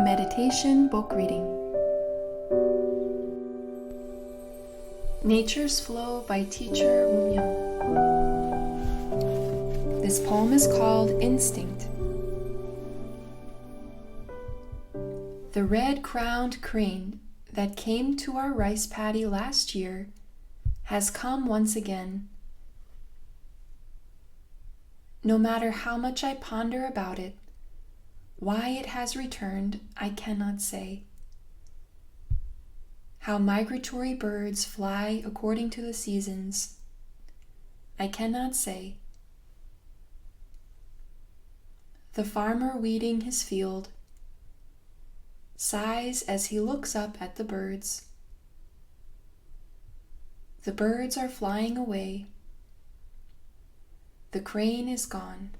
Meditation Book Reading. Nature's Flow by teacher Myung. This poem is called Instinct. The red-crowned crane that came to our rice paddy last year has come once again. No matter how much I ponder about it, why it has returned, I cannot say. How migratory birds fly according to the seasons, I cannot say. The farmer weeding his field sighs as he looks up at the birds. The birds are flying away. The crane is gone.